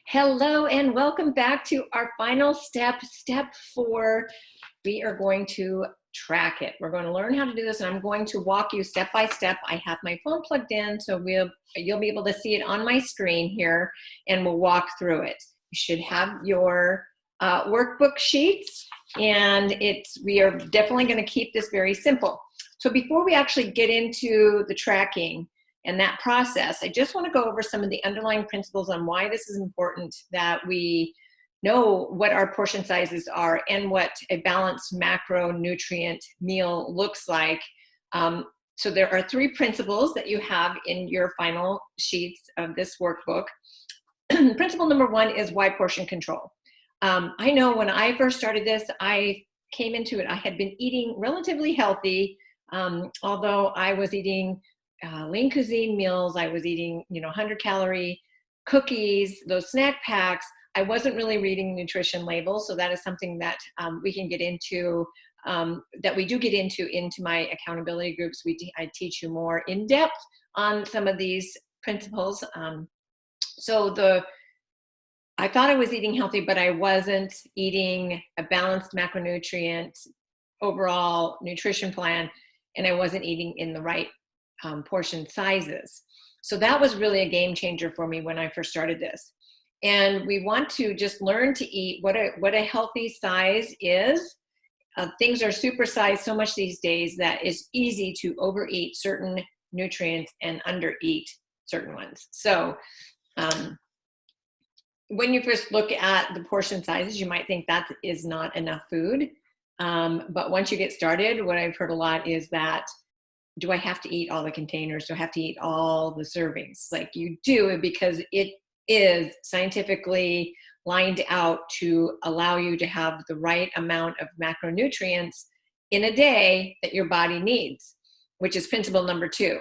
Hello and welcome back to our final step, step 4. We are going to track it. We're going to learn how to do this, and I'm going to walk you step by step. I have my phone plugged in, so you'll be able to see it on my screen here, and we'll walk through it. You should have your workbook sheets, and we are definitely going to keep this very simple. So before we actually get into the tracking and that process, I just want to go over some of the underlying principles on why this is important, that we know what our portion sizes are and what a balanced macronutrient meal looks like. So there are 3 principles that you have in your final sheets of this workbook. Principle number 1 is why portion control. I know when I first started this, I came into it, I had been eating relatively healthy, although I was eating lean cuisine meals. I was eating, 100-calorie cookies, those snack packs. I wasn't really reading nutrition labels, so that is something that we can get into, that we do get into my accountability groups. I teach you more in depth on some of these principles. I thought I was eating healthy, but I wasn't eating a balanced macronutrient overall nutrition plan, and I wasn't eating in the right portion sizes. So that was really a game changer for me when I first started this. And we want to just learn to eat what a healthy size is. Things are supersized so much these days that it's easy to overeat certain nutrients and undereat certain ones. So when you first look at the portion sizes, you might think that is not enough food. But once you get started, what I've heard a lot is that, do I have to eat all the containers? Do I have to eat all the servings? Like, you do, because it is scientifically lined out to allow you to have the right amount of macronutrients in a day that your body needs, which is principle number 2.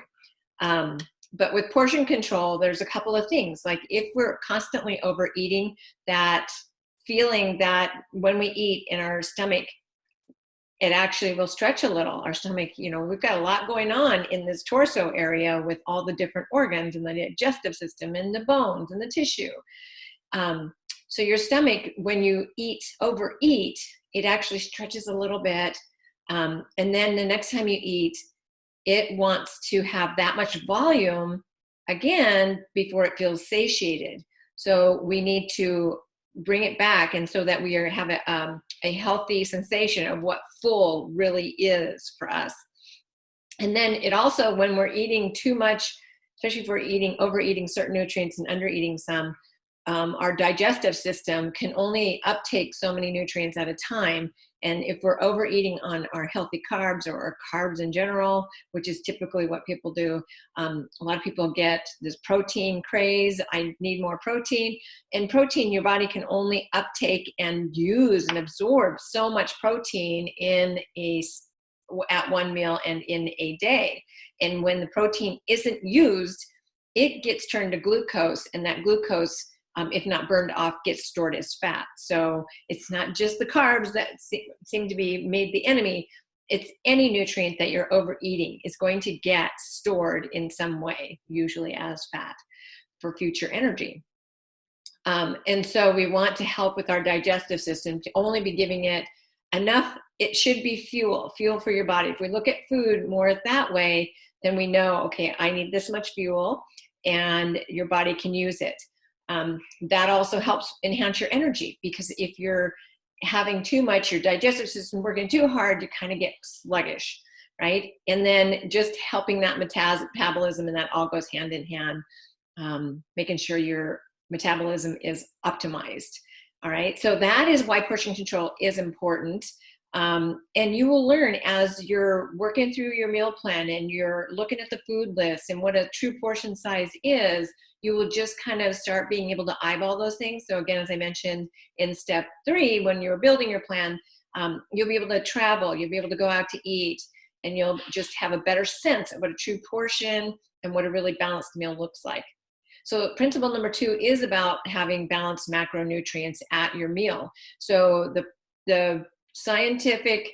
But with portion control, there's a couple of things. Like, if we're constantly overeating, that feeling that when we eat in our stomach, it actually will stretch a little. Our stomach, we've got a lot going on in this torso area with all the different organs and the digestive system and the bones and the tissue. So your stomach, when you overeat, it actually stretches a little bit. And then the next time you eat, it wants to have that much volume again before it feels satiated. So we need to bring it back, and so that we have a healthy sensation of what full really is for us. And then it also, when we're eating too much, especially if we're overeating certain nutrients and undereating some, our digestive system can only uptake so many nutrients at a time. And if we're overeating on our healthy carbs, or carbs in general, which is typically what people do, a lot of people get this protein craze. I need more protein. And protein, your body can only uptake and use and absorb so much protein at one meal and in a day. And when the protein isn't used, it gets turned to glucose, and that glucose, if not burned off, gets stored as fat. So it's not just the carbs that seem to be made the enemy. It's any nutrient that you're overeating is going to get stored in some way, usually as fat, for future energy. And so we want to help with our digestive system to only be giving it enough. It should be fuel for your body. If we look at food more that way, then we know, okay, I need this much fuel, and your body can use it. That also helps enhance your energy, because if you're having too much, your digestive system working too hard, you kind of get sluggish, right? And then just helping that metabolism, and that all goes hand in hand, making sure your metabolism is optimized. All right, so that is why portion control is important. And you will learn as you're working through your meal plan and you're looking at the food list and what a true portion size is. You will just kind of start being able to eyeball those things. So again, as I mentioned in step 3, when you're building your plan, you'll be able to travel, you'll be able to go out to eat, and you'll just have a better sense of what a true portion and what a really balanced meal looks like. So principle number 2 is about having balanced macronutrients at your meal. So the scientific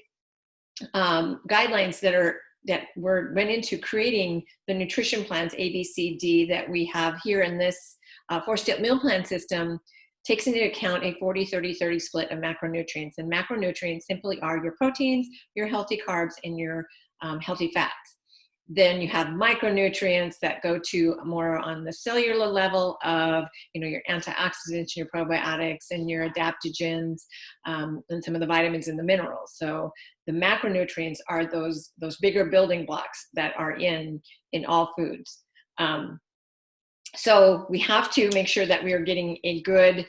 guidelines that went into creating the nutrition plans, A, B, C, D, that we have here in this 4-step meal plan system, takes into account a 40-30-30 split of macronutrients. And macronutrients simply are your proteins, your healthy carbs, and your healthy fats. Then you have micronutrients that go to more on the cellular level of, your antioxidants, your probiotics, and your adaptogens, and some of the vitamins and the minerals. So the macronutrients are those bigger building blocks that are in all foods. So we have to make sure that we are getting a good,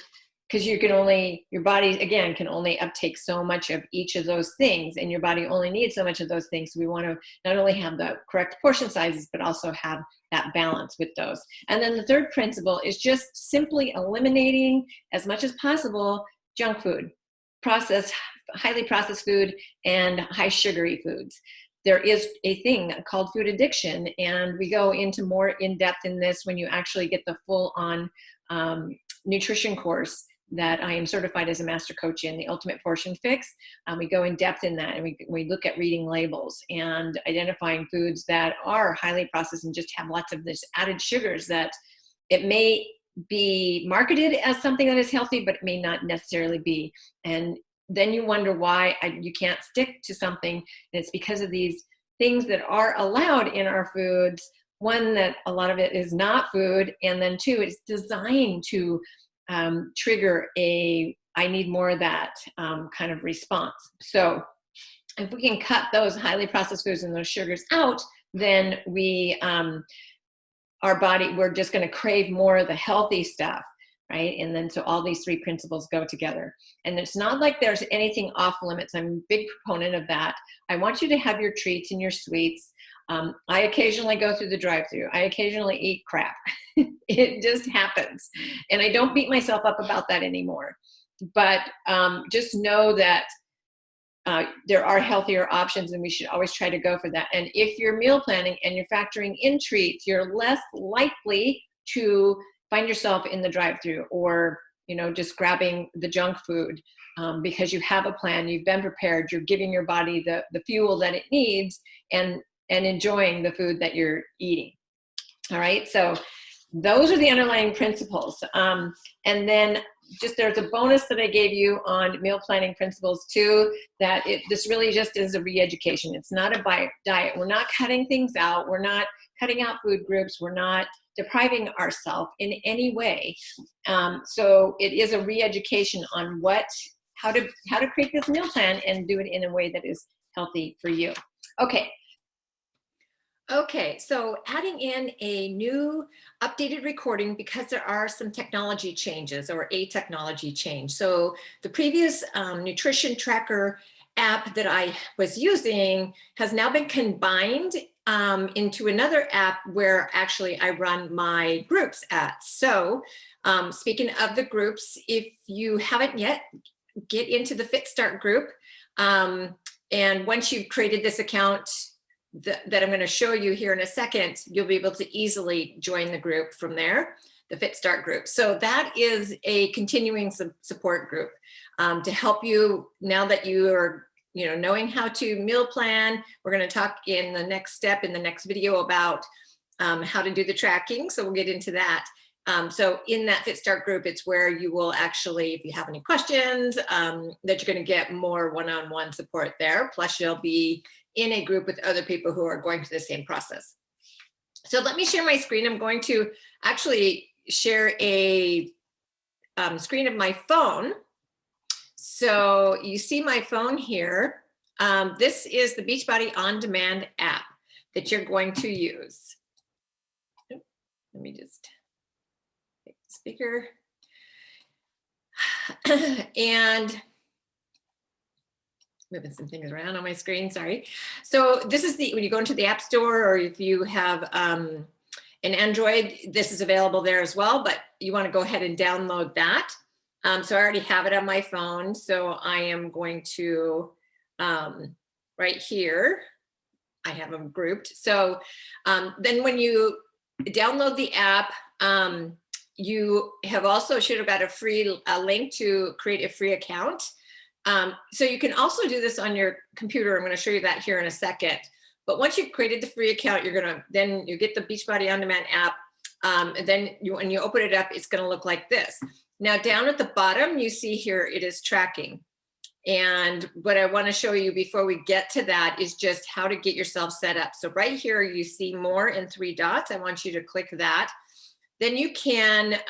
because your body, again, can only uptake so much of each of those things, and your body only needs so much of those things. So we want to not only have the correct portion sizes, but also have that balance with those. And then the third principle is just simply eliminating, as much as possible, junk food, highly processed food, and high sugary foods. There is a thing called food addiction, and we go into more in depth in this when you actually get the full-on nutrition course that I am certified as a master coach in, the Ultimate Portion Fix. We go in depth in that, and we look at reading labels and identifying foods that are highly processed and just have lots of this added sugars that it may be marketed as something that is healthy, but it may not necessarily be. And then you wonder why you can't stick to something. And it's because of these things that are allowed in our foods. One, that a lot of it is not food, and then two, it's designed to trigger I need more of that kind of response. So if we can cut those highly processed foods and those sugars out, then our body, we're just going to crave more of the healthy stuff, right? And then so all these three principles go together. And it's not like there's anything off limits. I'm a big proponent of that. I want you to have your treats and your sweets. I occasionally go through the drive-thru. I occasionally eat crap. It just happens. And I don't beat myself up about that anymore. But just know that there are healthier options, and we should always try to go for that. And if you're meal planning and you're factoring in treats, you're less likely to find yourself in the drive-thru or just grabbing the junk food, because you have a plan, you've been prepared, you're giving your body the fuel that it needs, and enjoying the food that you're eating. All right, so those are the underlying principles. And then there's a bonus that I gave you on meal planning principles too, that this really just is a re-education. It's not a diet. We're not cutting things out. We're not cutting out food groups. We're not depriving ourselves in any way. So it is a re-education on how to create this meal plan and do it in a way that is healthy for you. Okay, so adding in a new updated recording because there are some technology changes, or a technology change. So the previous nutrition tracker app that I was using has now been combined into another app where actually I run my groups at. So speaking of the groups, if you haven't yet, get into the Fit Start group. And once you've created this account that I'm going to show you here in a second, you'll be able to easily join the group from there, the Fit Start group. So that is a continuing support group to help you now that you are knowing how to meal plan. We're going to talk in the next step in the next video about how to do the tracking. So we'll get into that. So in that Fit Start group, it's where you will actually, if you have any questions, that you're going to get more one-on-one support there. Plus you'll be in a group with other people who are going through the same process. So let me share my screen. I'm going to actually share a screen of my phone. So you see my phone here. This is the Beachbody On Demand app that you're going to use. Let me just take the speaker. And moving some things around on my screen, sorry. So this is when you go into the App Store, or if you have an Android, this is available there as well, but you want to go ahead and download that. So I already have it on my phone. So I am going to, right here, I have them grouped. So then when you download the app, you have also should have got a link to create a free account. So you can also do this on your computer. I'm going to show you that here in a second. But once you've created the free account, then you get the Beachbody On Demand app. And then when you open it up, it's going to look like this. Now down at the bottom, you see here, it is tracking. And what I want to show you before we get to that is just how to get yourself set up. So right here, you see more in 3 dots. I want you to click that. Then you can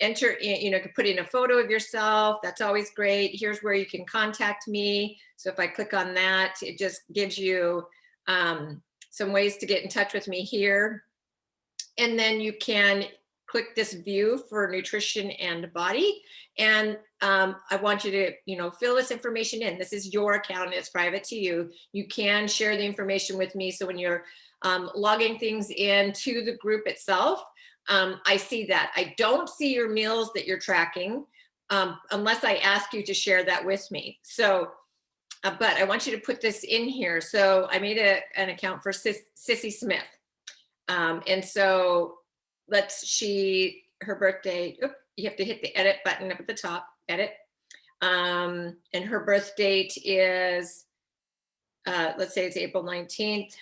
enter in, you know, put in a photo of yourself. That's always great. Here's where you can contact me. So if I click on that, it just gives you some ways to get in touch with me here. And then you can click this view for nutrition and body. And I want you to, you know, fill this information in. This is your account, it's private to you. You can share the information with me. So when you're logging things into the group itself, I see that. I don't see your meals that you're tracking unless I ask you to share that with me. So, but I want you to put this in here. So I made an account for Sissy Smith. And so her birthday, you have to hit the edit button up at the top, edit. And her birth date is, let's say it's April 19th,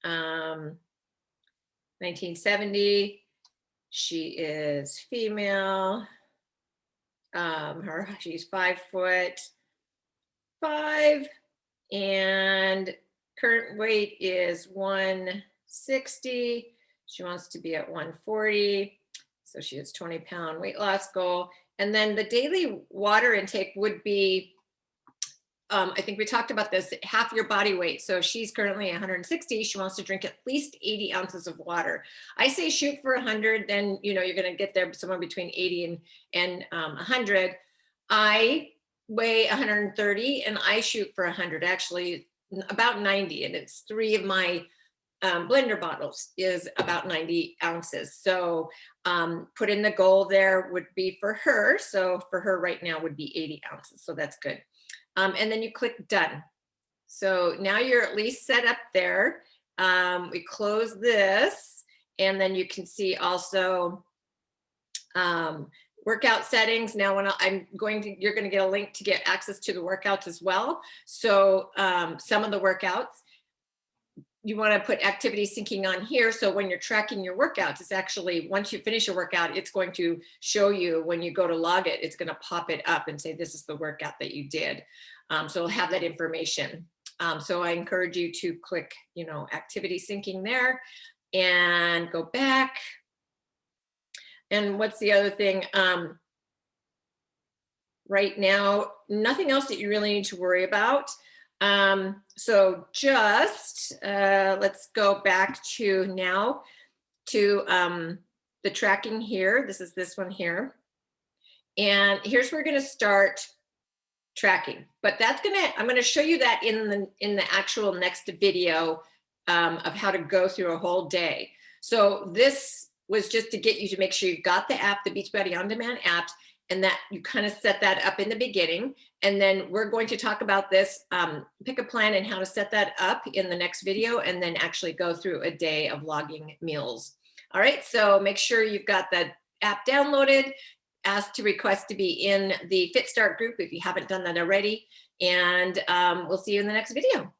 1970. She is female. She's 5'5", and current weight is 160. She wants to be at 140. So she has 20-pound weight loss goal. And then the daily water intake would be, I think we talked about this, half your body weight. So she's currently 160. She wants to drink at least 80 ounces of water. I say shoot for 100, then you know you're going to get there somewhere between 80 and 100. I weigh 130 and I shoot for 100, actually about 90, and it's 3 of my blender bottles is about 90 ounces. So put in the goal there would be for her. So for her right now would be 80 ounces. So that's good. And then you click done. So now you're at least set up there. We close this, and then you can see also workout settings. Now when you're going to get a link to get access to the workouts as well. So some of the workouts, you want to put activity syncing on here. So when you're tracking your workouts, it's actually, once you finish a workout, it's going to show you when you go to log it, it's going to pop it up and say, this is the workout that you did. So it'll have that information. So I encourage you to click, you know, activity syncing there and go back. And what's the other thing? Right now, nothing else that you really need to worry about. So just, let's go back to now to the tracking here. This is this one here. And here's where we're going to start tracking, but I'm going to show you that in the actual next video of how to go through a whole day. So this was just to get you to make sure you've got the app, the Beachbody On Demand app, and that you kind of set that up in the beginning. And then we're going to talk about this, pick a plan and how to set that up in the next video, and then actually go through a day of logging meals. All right, so make sure you've got the app downloaded, ask to request to be in the Fit Start group if you haven't done that already, and we'll see you in the next video.